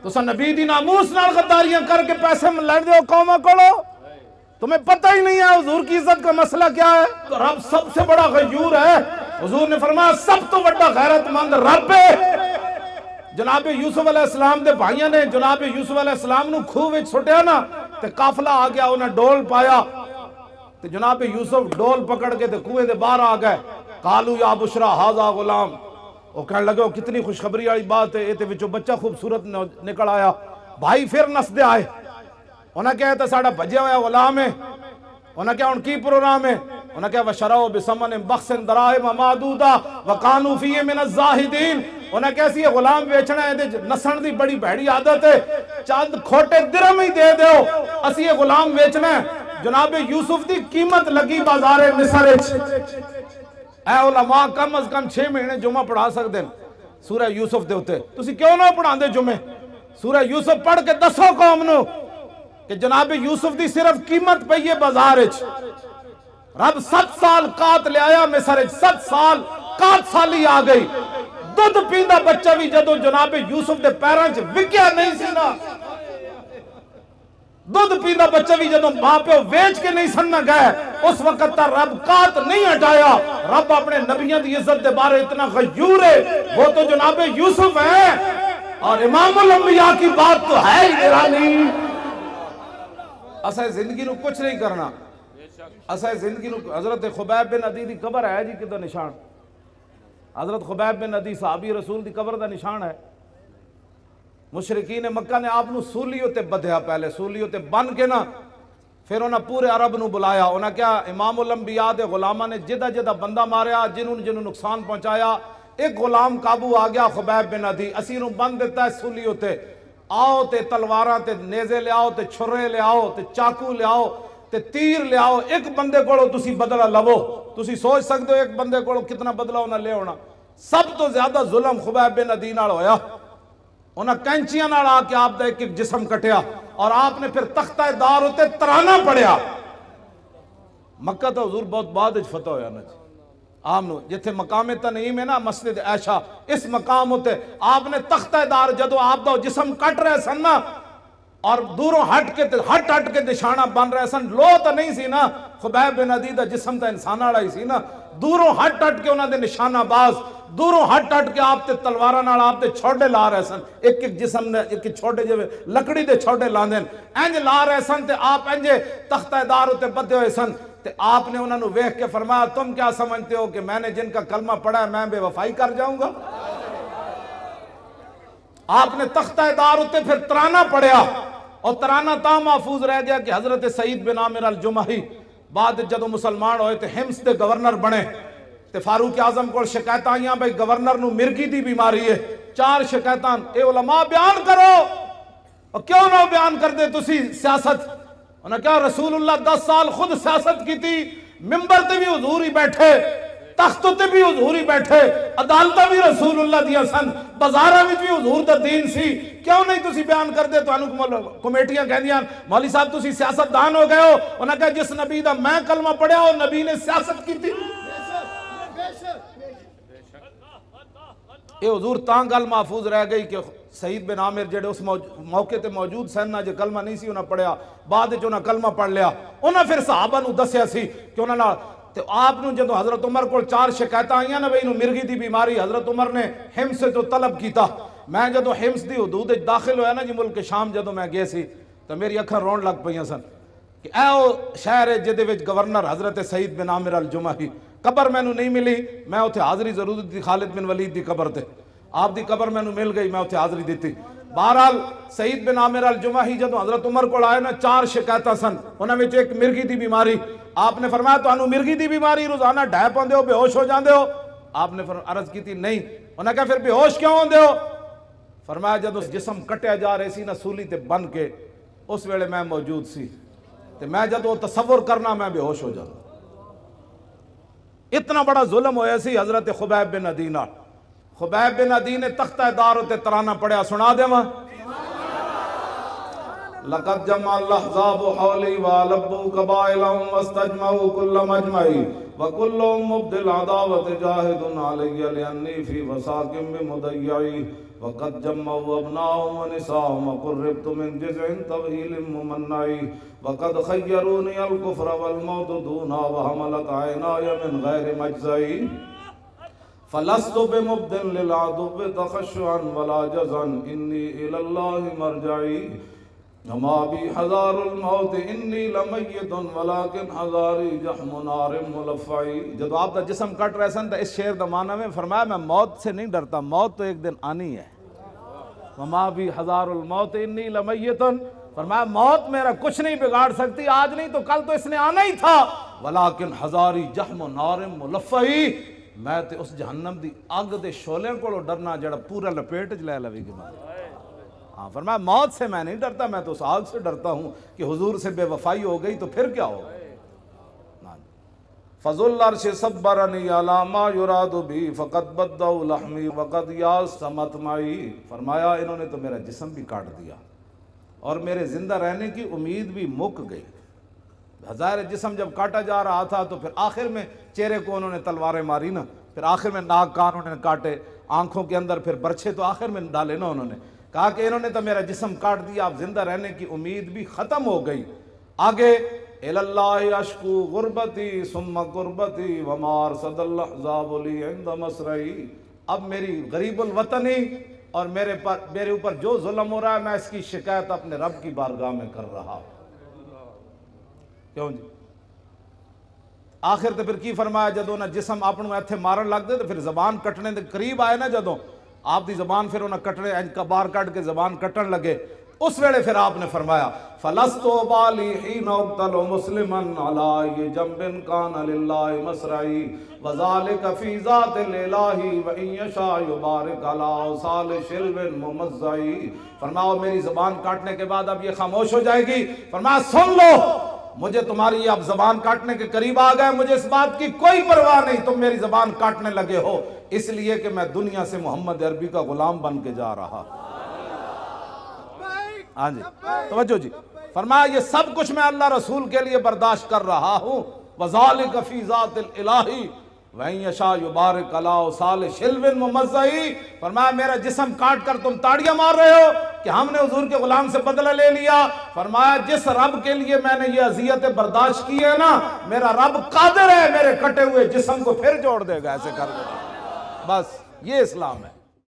تسا نبی دی ناموس نال غداریاں کر کے پیسے لین دے ہو قوماں کولو، تمہیں پتہ ہی نہیں ہے حضور کی عزت کا مسئلہ کیا ہے۔ تو رب سب سے بڑا غیور ہے۔ حضور نے فرمایا سب تو بڑا غیرت مند رب ہے۔ جناب یوسف علیہ السلام دے بھائیاں نے جناب یوسف علیہ السلام نو کھوہ وچ سٹیا نا تے قافلہ آ گیا، انہیں ڈول پایا تے جناب یوسف ڈول پکڑ کے تے کنویں دے باہر آ گئے۔ قالو یا بشرا ھذا غلام، وہ کہنے لگے وہ کتنی خوشخبری والی بات ہے، یہ تے وچوں بچہ خوبصورت نکل آیا۔ بھائی پھر نسدے آئے، انہاں کہا تے ساڑا بھجیا ہوا غلام ہے، انہاں کہا ان کی پروگرام ہے، انہاں کہا وشراؤ بثمن بخس دراہم معدودہ وکانوا فیہ من الزاہدین، انہاں کہا سی یہ غلام بیچنا ہے، نسن دی بڑی بھڑی عادت ہے، چاند کھوٹے درہم ہی دے دیو، اسی یہ غلام بیچنا ہے۔ جناب یوسف دی قیمت لگی بازار مصر وچ۔ اے علماء کم از کم 6 مہینے جمعہ پڑھا سکتے ہیں سورہ یوسف دے ہوتے، تسی کیوں نہ پڑھا دے جمعے؟ سورہ یوسف پڑھ کے دسو قوم نو کہ جناب یوسف دی صرف قیمت پئی ہے بازار وچ۔ رب 7 سال قات لے آیا مصر وچ، 7 سال قات سالی آ گئی۔ دودھ پیندا بچہ بھی جدو جناب یوسف دے پیراں وچ وکیا نہیں سی نا، دودھ پیندا بچہ بھی جدو ماں پہ ویچ کے نہیں سننا گئے، اس وقت تا رب قات نہیں ہٹایا۔ رب اپنے نبیوں دی عزت دے بارے اتنا غیور ہے، وہ تو جناب یوسف ہے، اور امام الانبیاء کی بات تو ہے ہی ایرانی۔ اسے زندگی نو کچھ نہیں کرنا، اسے زندگی نو حضرت خبیب بن عدی دی قبر ہے جی کدھر نشان، حضرت خبیب بن عدی صحابی رسول دی قبر دا نشان ہے۔ مشرکین مکہ نے آپ نو سولیوں تے بدھیا، پہلے سولیوں تے بن کے نا پھر انہاں پورے عرب نو بلایا، انہاں کیا امام الانبیاء دے غلامہ نے جدہ جدہ بندہ ماریا، جنہوں نقصان پہنچایا، ایک غلام قابو آ گیا خبیب بن عدی، اسی نو بند دیتا ہے سولیوں تے، آؤ تے تلواراں تے نیزے لے آؤ تے چھرے لے آؤ تے چاقو لے آؤ تے تیر لے آؤ، ایک بندے کو تسی بدلہ لو، تسی سوچ سکتے ہو ایک بندے کو کتنا بدلہ ہونا لے ہونا۔ سب تو زیادہ ظلم خبیب بن عدی نال ہویا، انہاں کینچیاں نال آ کے آپ دا ایک ایک جسم کٹیا، اور آپ نے پھر تختہ دار ہوتے ترانہ پڑیا۔ مکہ تو حضور بہت بعد اچ فتح ہویا نا جی، آمنو جتھے مقام تنعیم ہے نا مسجد عائشہ، اس مقام ہوتے آپ نے تختہ دار جدو آپ دا جسم کٹ رہے سن نا، اور دوروں ہٹ کے نشانہ بن رہے سن، لو تو نہیں سی نا، خبیب بن عدی دا جسم تا انسان آڑا ہی سی نا، دوروں ہٹ کے انہاں دے نشانہ باز، دوروں ہٹ کے آپ تے تلوارہ نال آپ تے چھوڑے لا رہے سن، ایک ایک جسم نے ایک چھوڑے جو لکڑی دے چھوڑے لاندیں، اینج لا رہے سن تے آپ اینجے تختہ دار ہوتے بدے ہوئے سن، تے آپ نے انہوں نے ویکھ کے فرمایا تم کیا سمجھتے ہو کہ میں نے جن کا کلمہ پڑھا ہے میں بے وفائی کر جاؤں گا؟ آپ نے تختہ دار ہوتے پھر ترانہ پڑھیا، اور ترانہ تا محفوظ رہ گیا کہ حضرت سعید بن عامر الجمحی بعد جدو مسلمان ہوئے تھے ہمس دے گورنر بنے، تے فاروق اعظم کو شکایت آئیاں بھئی گورنر نو مرگی دی بیماری ہے، 4 شکایتاں، اے علماء بیان کرو، اور کیوں نہ بیان کر دے تسی سیاست؟ انہوں نے کہا رسول اللہ 10 سال خود سیاست کی تھی، ممبر تے بھی حضور ہی بیٹھے، تخت تے بھی حضور ہی بیٹھے، عدالتہ بھی رسول اللہ دیا سن، بازارہ بھی حضور دا دین سی، کیوں نہیں تسی بیان کر دے؟ تو انہوں کمیٹیاں کہہ دیا مولی صاحب تسی سیاست دان ہو گئے ہو، انہوں نے کہا جس نبی دا میں کلمہ پڑھیا ہو نبی نے سیاست کی تھی۔ یہ حضور تاں گل محفوظ رہ گئی کہ سعید بن عامر جڑے اس موقع تے موجود سن نا، جو کلمہ نہیں سی انہاں پڑھیا، بعد جو انہاں کلمہ پڑھ لیا، انہاں پھر صحابہ نو دسیا سی کہ انہاں نا، تو آپ نو جدو حضرت عمر کو 4 شکایت آئیاں نا بھئی انہوں مرگی دی بیماری، حضرت عمر نے حمص سے تو طلب کیتا، میں جدو حمص دی حدود داخل ہویا نا جی ملک شام جدو میں گئے سی، تو میری اکھاں رون لگ پئیاں سن کہ اے او شہر ہے جدے وچ گورنر حضرت سعید بن عامر الجمحی، قبر میں نو نہیں ملی، میں اتھے حاضری ضرور دی خالد بن ولید دی قبر تے، آپ دی قبر میں نو مل گئی، میں اتھے حاضری دیتی۔ بہرحال سعید بن عامر الجمحی جدو حضرت عمر کو آئے نا 4 شکایتاں سن، انہاں وچ ایک مرگی دی بیماری، آپ نے فرمایا تو انہوں مرگی دی بیماری روزانہ ڈھائے پاندے ہو بے ہوش ہو جاندے ہو؟ آپ نے عرض کی تھی نہیں، انہوں نے کہا پھر بے ہوش کیوں ہوندے ہو؟ فرمایا جدو جسم کٹیا جا رہے سی نا سولی تے بن کے، اس ویلے میں موجود سی، تے میں جدو تصور کرنا میں بے ہوش ہو جاتا۔ اتنا بڑا ظلم ہویا سی حضرت خبیب بن عدی نال۔ خبیب بن عدی نے تختہ دار تے ترانہ پڑھیا، سنا دے ماں لقد جمع الاحزاب حولی والبوا قبائلهم واستجمعوا كل مجمعی وكلهم مبدل عداوت جاہد علی لانی فی وساق بمضیعی وقد جمعوا ابناهم ونساهم وقربت من جزع طويل ممنعي وقد خيروني الكفر والموت دونا وحملت عيناي من غير مجزعي فلست بمبد للعدو تخشعا ولا جزعا إني إلى الله مرجعي وما بي حذار الموت انی لمیت ولکن حذاری جحم نار ملفعی. جب آپ دا جسم کٹ رہے سن تو اس شعر دا معنی میں فرمایا میں موت سے نہیں ڈرتا، موت تو ایک دن آنی ہے. وما بی حذار الموت انی لمیت، فرمایا موت میرا کچھ نہیں بگاڑ سکتی، آج نہیں تو کل تو اس نے آنا ہی تھا. ولکن حذاری جحم نار ملفعی، میں تے اس جہنم دی اگ دے شعلے کو ڈرنا جڑا پورا لپیٹ چ لے لوے گی. ہاں فرمایا موت سے میں نہیں ڈرتا، میں تو اس آگ سے ڈرتا ہوں کہ حضور سے بے وفائی ہو گئی تو پھر کیا ہوگا. فضل العرش صبرنی علی ما یراد بی فقد بدوا لحمی وقد یاس مطمعی. فرمایا انہوں نے تو میرا جسم بھی کاٹ دیا اور میرے زندہ رہنے کی امید بھی مک گئی. ظاہر جسم جب کاٹا جا رہا تھا تو پھر آخر میں چہرے کو انہوں نے تلواریں ماری نا، پھر آخر میں ناک کان انہوں نے کاٹے، آنکھوں کے اندر پھر برچھے تو آخر میں ڈالے نا. انہوں نے کہا کہ انہوں نے تو میرا جسم کاٹ دیا، اب زندہ رہنے کی امید بھی ختم ہو گئی. آگے الاللہ اشکو غربتی ثم قربتی وما ارصد الاحزاب لی عند مسرعی. اب میری غریب الوطنی اور میرے اوپر جو ظلم ہو رہا ہے میں اس کی شکایت اپنے رب کی بارگاہ میں کر رہا. کیوں جی آخر تو پھر کی فرمایا جدوں نہ جسم اپنوں ایتھے مارن لگ دے تو پھر زبان کٹنے دے قریب آئے نا، جدوں آپ دی زبان پھر انہیں کٹنے باہر کٹ کے زبان کٹن لگے، اس ویلے پھر آپ نے فرمایا فَلَسْتُ بَالِي حِينَ اُقْتَلُ مُسْلِمًا عَلَىٰ جَنْبٍ كَانَ لِلَّهِ مَسْرَعِي وَذَلِكَ فِي ذَاتِ الْإِلَٰهِ وَإِن يَشَاء يُبَارِكْ عَلَىٰ أَوْصَالِ شِلْوٍ مُمَزَّعِي. فرمایا میری زبان کاٹنے کے بعد اب یہ خاموش ہو جائے گی. فرمایا سن لو، مجھے تمہاری اب زبان کاٹنے کے قریب آ گئے، مجھے اس بات کی کوئی پرواہ نہیں تم میری زبان کاٹنے لگے ہو، اس لیے کہ میں دنیا سے محمد عربی کا غلام بن کے جا رہا. ہاں جی توجہ جی. فرمایا یہ سب کچھ میں اللہ رسول کے لیے برداشت کر رہا ہوں. وَذَلِكَ فِي ذَاتِ الْإِلَٰهِ وَإِن يَشَاء يُبَارِكْ عَلَىٰ أَوْصَالِ شِلْوٍ مُمَزَّعِي. فرمایا میرا جسم کاٹ کر تم تاڑیاں مار رہے ہو کہ ہم نے حضور کے غلام سے بدلہ لے لیا. فرمایا جس رب کے لیے میں نے یہ اذیتیں برداشت کی ہے نا، میرا رب قادر ہے میرے کٹے ہوئے جسم کو پھر جوڑ دے گا ایسے کر کے. بس یہ اسلام ہے.